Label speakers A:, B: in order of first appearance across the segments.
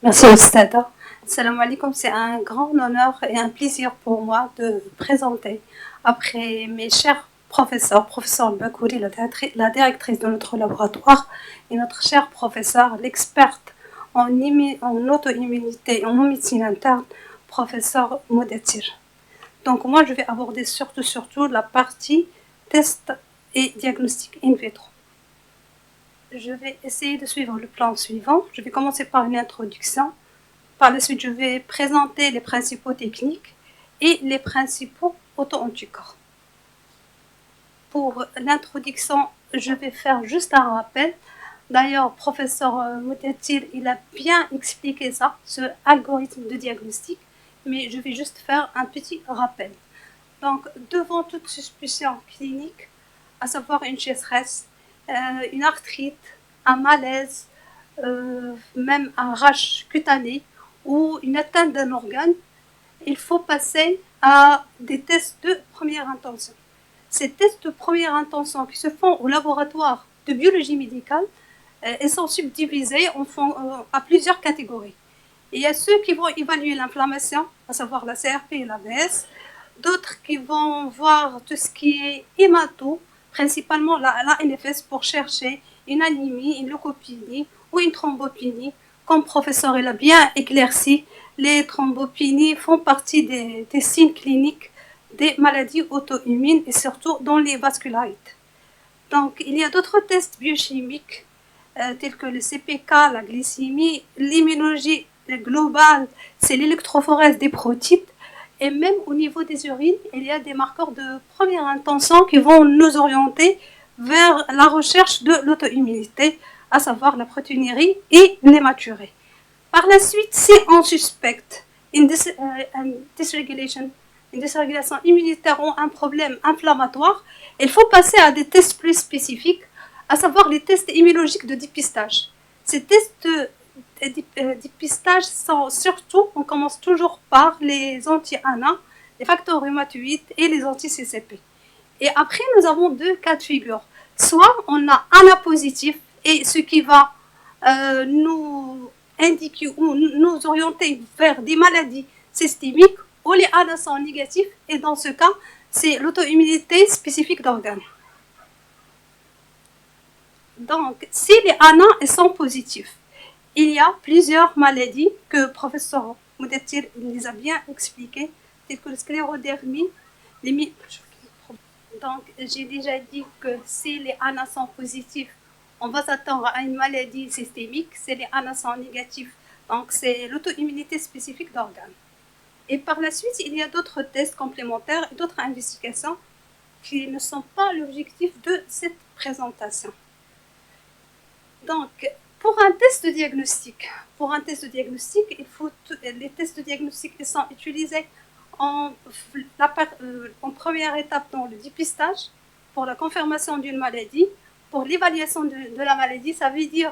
A: Merci Oustada. Salam alaikum, c'est un grand honneur et un plaisir pour moi de présenter, après mes chers professeur Bakouri, la directrice de notre laboratoire, et notre cher professeur, l'experte en auto-immunité et en médecine interne, professeur Modetir. Donc moi, je vais aborder surtout la partie test et diagnostic in vitro. Je vais essayer de suivre le plan suivant. Je vais commencer par une introduction. Par la suite, je vais présenter les principaux techniques et les principaux auto-anticorps. Pour l'introduction, je vais faire juste un rappel. D'ailleurs, professeur Moutatir, il a bien expliqué ça, ce algorithme de diagnostic, mais je vais juste faire un petit rappel. Donc, devant toute suspicion clinique, à savoir une sécheresse, une arthrite, un malaise, même un rash cutané ou une atteinte d'un organe, il faut passer à des tests de première intention. Ces tests de première intention qui se font au laboratoire de biologie médicale, ils sont subdivisés à plusieurs catégories. Il y a ceux qui vont évaluer l'inflammation, à savoir la CRP et l'ABS, d'autres qui vont voir tout ce qui est hémato, principalement la NFS pour chercher une anémie, une leucopénie ou une thrombopénie. Comme professeur l'a bien éclairci, les thrombopénies font partie des signes cliniques des maladies auto-immunes et surtout dans les vascularites. Donc, il y a d'autres tests biochimiques tels que le CPK, la glycémie, l'immunologie globale, c'est l'électrophorèse des protides. Et même au niveau des urines, il y a des marqueurs de première intention qui vont nous orienter vers la recherche de l'auto-immunité, à savoir la protéinurie et l'hématurie. Par la suite, si on suspecte une dysrégulation immunitaire ou un problème inflammatoire, il faut passer à des tests plus spécifiques, à savoir les tests immunologiques de dépistage. Ces tests de dépistage sont surtout, on commence toujours par les anti-ANA, les facteurs rhumatoïdes et les anti-CCP. Et après, nous avons deux cas de figure. Soit on a ANA positif, et ce qui va nous indiquer ou nous orienter vers des maladies systémiques, ou les ANA sont négatifs, et dans ce cas, c'est l'auto-immunité spécifique d'organes. Donc, si les ANA sont positifs, il y a plusieurs maladies que le professeur Moutatir les a bien expliquées, telles que la sclérodermie, Donc, j'ai déjà dit que si les ANA sont positifs, on va s'attendre à une maladie systémique. Si les ANA sont négatifs, donc c'est l'auto-immunité spécifique d'organes. Et par la suite, il y a d'autres tests complémentaires et d'autres investigations qui ne sont pas l'objectif de cette présentation. Donc, pour un test de diagnostic, il faut les tests de diagnostic qui sont utilisés en première étape dans le dépistage, pour la confirmation d'une maladie, pour l'évaluation de la maladie, ça veut dire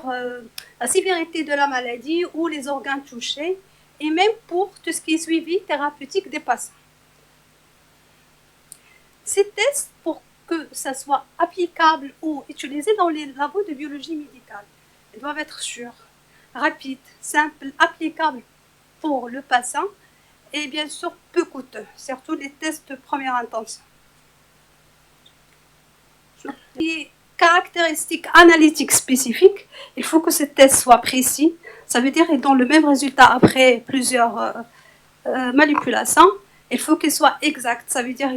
A: la sévérité de la maladie ou les organes touchés, et même pour tout ce qui est suivi thérapeutique des patients. Ces tests, pour que ça soit applicable ou utilisé dans les labos de biologie médicale, ils doivent être sûrs, rapides, simples, applicables pour le patient et bien sûr peu coûteux, surtout les tests de première intention. Les caractéristiques analytiques spécifiques, il faut que ces tests soient précis, ça veut dire qu'ils donnent le même résultat après plusieurs manipulations, il faut qu'ils soient exacts, ça veut dire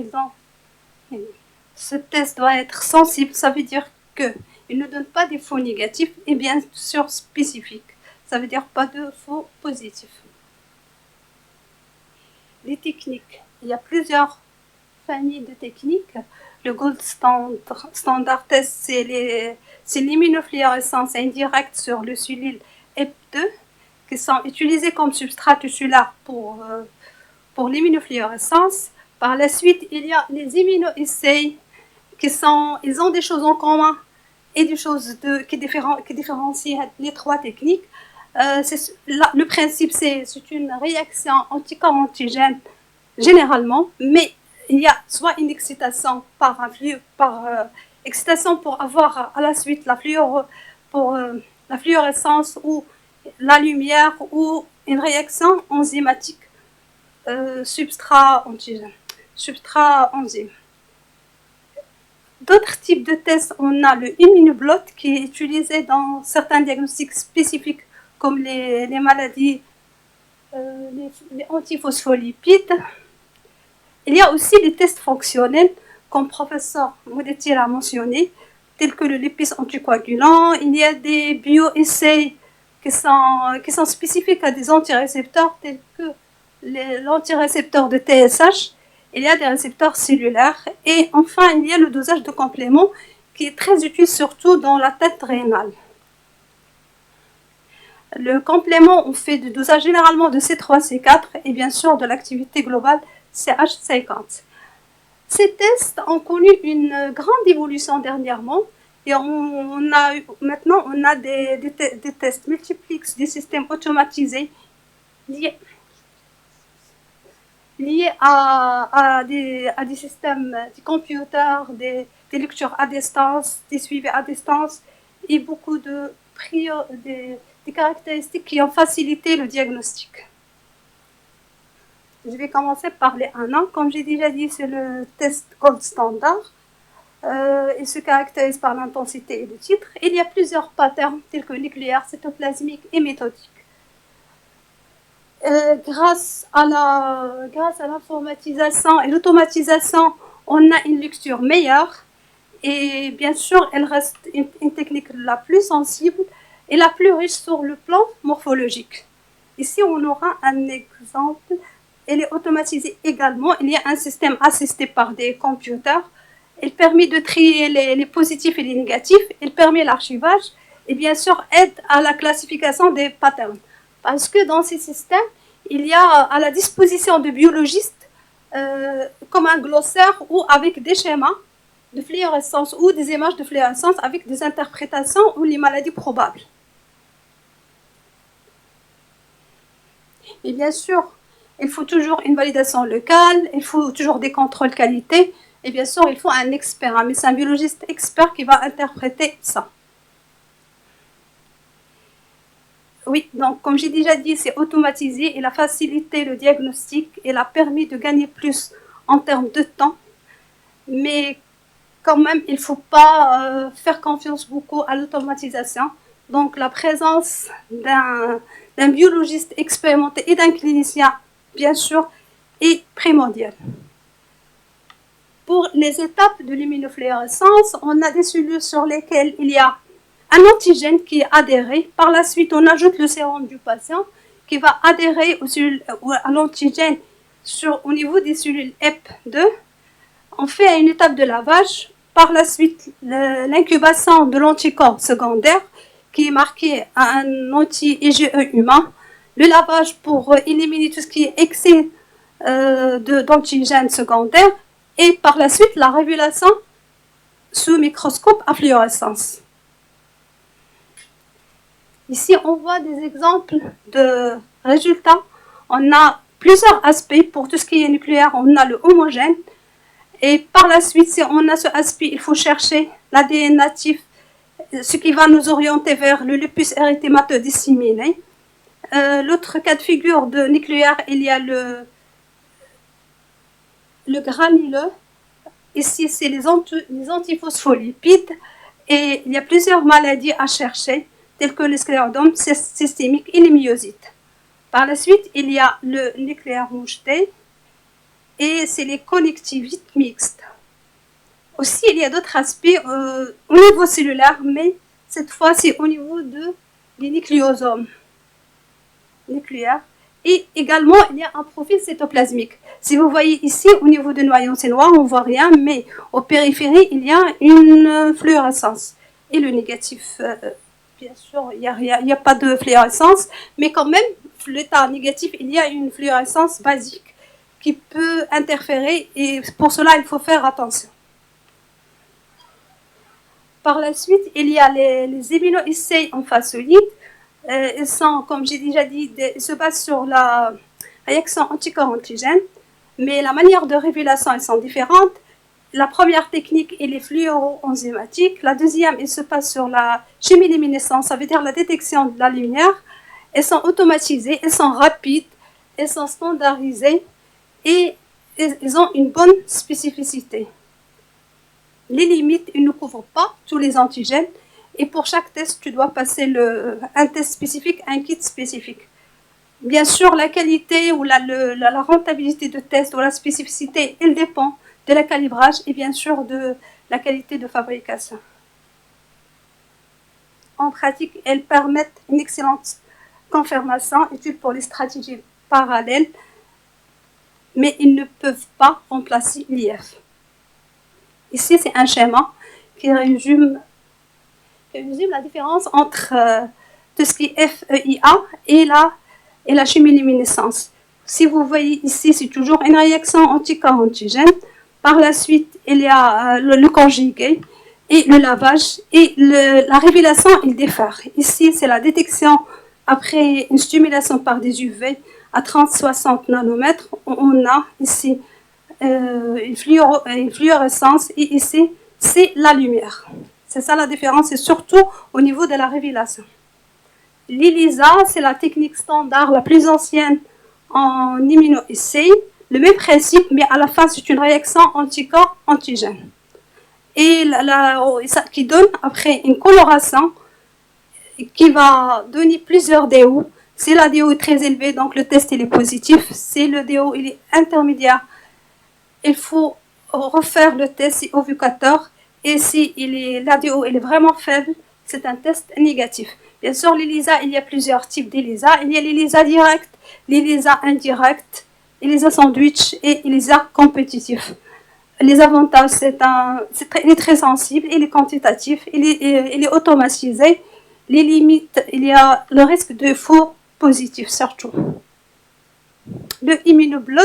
A: ce test doit être sensible, ça veut dire qu'il ne donne pas des faux négatifs et bien sûr spécifiques, ça veut dire pas de faux positifs. Les techniques, il y a plusieurs familles de techniques. Le gold standard test, c'est l'immunofluorescence indirecte sur le sulile EP2 qui sont utilisés comme substrat tissulaire pour l'immunofluorescence. Par la suite, il y a les immunoassays ils ont des choses en commun et des choses qui différencient les trois techniques. Le principe, c'est une réaction anticorps-antigène généralement, mais il y a soit une excitation excitation pour avoir à la suite la fluorescence ou la lumière ou une réaction enzymatique substrat-antigène, substrat-enzyme. D'autres types de tests, on a le immunoblot qui est utilisé dans certains diagnostics spécifiques comme les maladies, les antiphospholipides. Il y a aussi les tests fonctionnels, comme professeur Modetti l'a mentionné, tels que le lipase anticoagulant. Il y a des bioessais qui sont spécifiques à des antirécepteurs tels que l'antirécepteur de TSH. Il y a des récepteurs cellulaires. Et enfin, il y a le dosage de compléments qui est très utile surtout dans la tête rénale. Le complément, on fait du dosage généralement de C3, C4 et bien sûr de l'activité globale CH50. Ces tests ont connu une grande évolution dernièrement et maintenant on a des tests multiplexes, des systèmes automatisés liés à des systèmes, des computers, des lectures à distance, des suivis à distance et beaucoup des caractéristiques qui ont facilité le diagnostic. Je vais commencer par les 1A. Comme j'ai déjà dit, c'est le test gold standard. Il se caractérise par l'intensité et le titre. Il y a plusieurs patterns tels que nucléaire, cytoplasmique et méthodique. Grâce à l'informatisation et l'automatisation, on a une lecture meilleure. Et bien sûr, elle reste une technique la plus sensible et la plus riche sur le plan morphologique. Ici, on aura un exemple. Elle est automatisée également. Il y a un système assisté par des computers. Il permet de trier les positifs et les négatifs. Il permet l'archivage et bien sûr aide à la classification des patterns. Parce que dans ces systèmes, il y a à la disposition de biologistes comme un glossaire ou avec des schémas de fluorescence ou des images de fluorescence avec des interprétations ou les maladies probables. Et bien sûr, il faut toujours une validation locale, il faut toujours des contrôles qualité, et bien sûr, il faut un expert, un médecin biologiste expert qui va interpréter ça. Oui, donc comme j'ai déjà dit, c'est automatisé, il a facilité le diagnostic, il a permis de gagner plus en termes de temps, mais quand même, il ne faut pas faire confiance beaucoup à l'automatisation. Donc la présence d'un biologiste expérimenté et d'un clinicien, bien sûr, est primordiale. Pour les étapes de l'immunofluorescence, on a des cellules sur lesquelles il y a un antigène qui est adhéré. Par la suite, on ajoute le sérum du patient qui va adhérer à l'antigène au niveau des cellules EP2. On fait une étape de lavage. Par la suite, l'incubation de l'anticorps secondaire qui est marqué à un anti-IgE humain. Le lavage pour éliminer tout ce qui est excès d'antigènes secondaires. Et par la suite, la révélation sous microscope à fluorescence. Ici, on voit des exemples de résultats. On a plusieurs aspects. Pour tout ce qui est nucléaire, on a le homogène. Et par la suite, si on a ce aspect, il faut chercher l'ADN natif, ce qui va nous orienter vers le lupus érythémateux disséminé. L'autre cas de figure de nucléaire, il y a le granuleux. Ici, c'est les antiphospholipides. Et il y a plusieurs maladies à chercher, telles que le sclérodome systémique et les myosites. Par la suite, il y a le nucléaire moucheté. Et c'est les connectivites mixtes. Aussi, il y a d'autres aspects au niveau cellulaire, mais cette fois, c'est au niveau des nucléosomes nucléaires. Et également, il y a un profil cytoplasmique. Si vous voyez ici, au niveau du noyau, c'est noir, on ne voit rien, mais au périphérie, il y a une fluorescence. Et le négatif, bien sûr, il n'y a pas de fluorescence, mais quand même, l'état négatif, il y a une fluorescence basique qui peut interférer et pour cela, il faut faire attention. Par la suite, il y a les immunoassays en phase solide. Ils sont, comme j'ai déjà dit, ils se basent sur la réaction anticorps-antigène, mais la manière de révélation, elles sont différentes. La première technique, elle est fluoro-enzymatique. La deuxième, elle se passe sur la chimiluminescence, ça veut dire la détection de la lumière. Elles sont automatisées, elles sont rapides, elles sont standardisées et elles ont une bonne spécificité. Les limites, ils ne couvrent pas tous les antigènes et pour chaque test, tu dois passer un test spécifique, un kit spécifique. Bien sûr, la qualité ou la rentabilité de test ou la spécificité, elle dépend de la calibrage et bien sûr de la qualité de fabrication. En pratique, elles permettent une excellente confirmation, étude pour les stratégies parallèles, mais ils ne peuvent pas remplacer l'IF. Ici, c'est un schéma qui résume la différence entre tout ce qui est FEIA et la chimiluminescence. Si vous voyez ici, c'est toujours une réaction anticorps-antigène. Par la suite, il y a le conjugué et le lavage et la révélation, il diffère. Ici, c'est la détection après une stimulation par des UV à 30-60 nanomètres. On a ici une fluorescence et ici, c'est la lumière. C'est ça la différence, et surtout au niveau de la révélation. L'ELISA, c'est la technique standard la plus ancienne en immunoessai. Le même principe, mais à la fin, c'est une réaction anticorps-antigène. Et qui donne après une coloration qui va donner plusieurs DO. Si la DO est très élevée, donc le test il est positif. Si le DO il est intermédiaire, il faut refaire le test ovicateur. Et si la DO elle est vraiment faible, c'est un test négatif. Bien sûr, l'ELISA, il y a plusieurs types d'ELISA. Il y a l'ELISA direct, l'ELISA indirect, l'ELISA sandwich et l'ELISA compétitif. Les avantages, il est très sensible, il est quantitatif, il est automatisé. Les limites, il y a le risque de faux positifs surtout. Le immunoblot,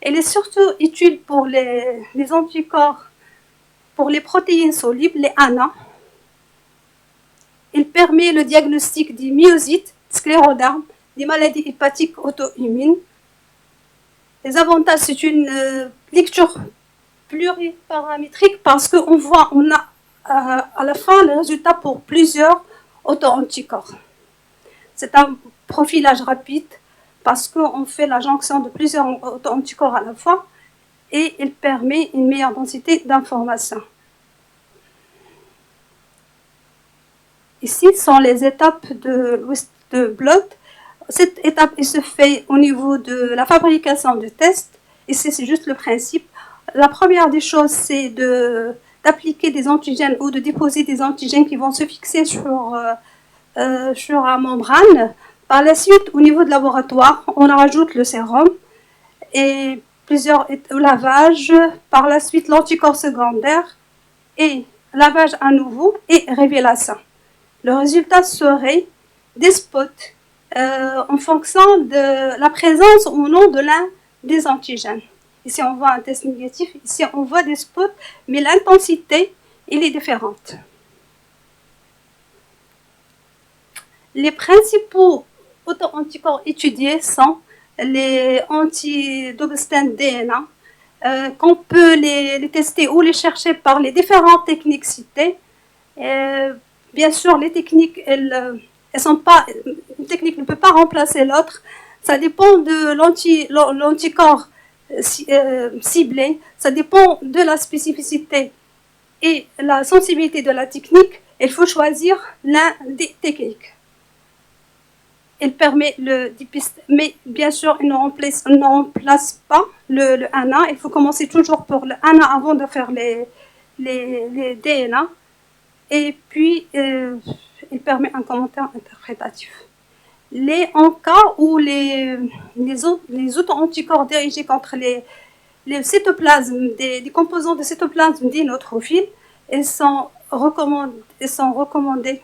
A: il est surtout utile pour les anticorps, pour les protéines solubles, les ANA. Il permet le diagnostic des myosites, sclérodermes, des maladies hépatiques auto-immunes. Les avantages, c'est une lecture pluriparamétrique parce qu'on voit, on a à la fin le résultat pour plusieurs auto-anticorps. C'est un profilage rapide parce qu'on fait la jonction de plusieurs auto-anticorps à la fois et il permet une meilleure densité d'informations. Ici sont les étapes de blot. Cette étape elle se fait au niveau de la fabrication du test. Ici, c'est juste le principe. La première des choses, c'est d'appliquer des antigènes ou de déposer des antigènes qui vont se fixer sur la membrane. Par la suite, au niveau de laboratoire, on rajoute le sérum et plusieurs lavages. Par la suite, l'anticorps secondaire et lavage à nouveau et révélation. Le résultat serait des spots en fonction de la présence ou non de l'un des antigènes. Ici, on voit un test négatif. Ici, on voit des spots, mais l'intensité, elle est différente. Les principaux auto-anticorps étudiés sont les anti-double strand DNA, qu'on peut les tester ou les chercher par les différentes techniques citées. Bien sûr, les techniques, elles sont pas, une technique ne peut pas remplacer l'autre. Ça dépend de l'anticorps ciblé, ça dépend de la spécificité et la sensibilité de la technique. Il faut choisir l'un des techniques. Elle permet le dépistage, mais bien sûr, il ne remplace pas le ANA. Il faut commencer toujours pour le ANA avant de faire les DNA. Et puis, il permet un commentaire interprétatif. En cas où les auto-anticorps dirigés contre les cytoplasmes, des composants de cytoplasme des neutrophiles, ils sont recommandés.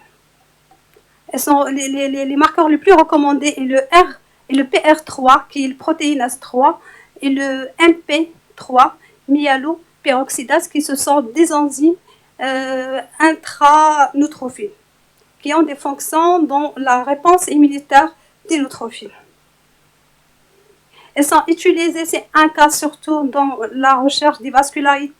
A: Les marqueurs les plus recommandés est le R et le PR3, qui est le protéinase 3, et le MP3, myaloperoxydase, qui ce sont des enzymes intraneurophiles, qui ont des fonctions dans la réponse immunitaire des neutrophiles. Elles sont utilisées, c'est un cas surtout dans la recherche des vascularites.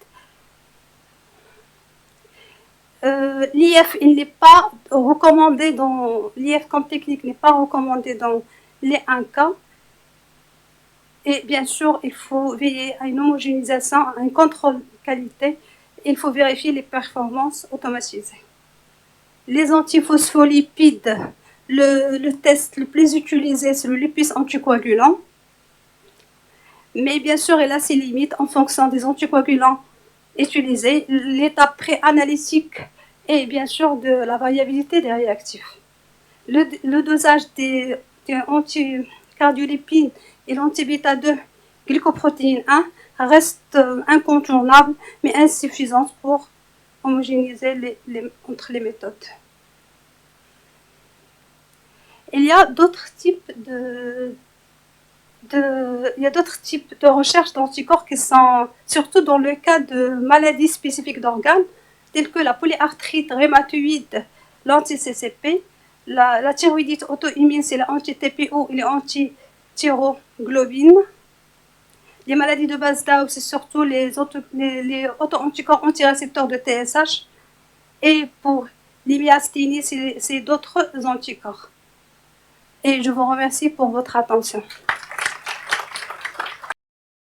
A: L'IF, il n'est pas recommandé l'IF comme technique n'est pas recommandé dans les 1K. Et bien sûr, il faut veiller à une homogénéisation, à un contrôle de qualité. Il faut vérifier les performances automatisées. Les antiphospholipides, le test le plus utilisé, c'est le lipase anticoagulant. Mais bien sûr, il a ses limites en fonction des anticoagulants utilisés, l'étape pré-analytique et bien sûr de la variabilité des réactifs. Le dosage des anticardiolipines et l'anti-bêta-2 glycoprotéine 1 reste incontournable mais insuffisante pour homogénéiser entre les méthodes. Il y a d'autres types de recherches d'anticorps qui sont, surtout dans le cas de maladies spécifiques d'organes, telles que la polyarthrite rhumatoïde, l'anti-CCP, la thyroïdite auto-immune, c'est l'anti-TPO et l'anti-thyroglobine. Les maladies de base d'Aub, c'est surtout les auto-anticorps antirécepteurs de TSH. Et pour les myasthénies, c'est d'autres anticorps. Et je vous remercie pour votre attention.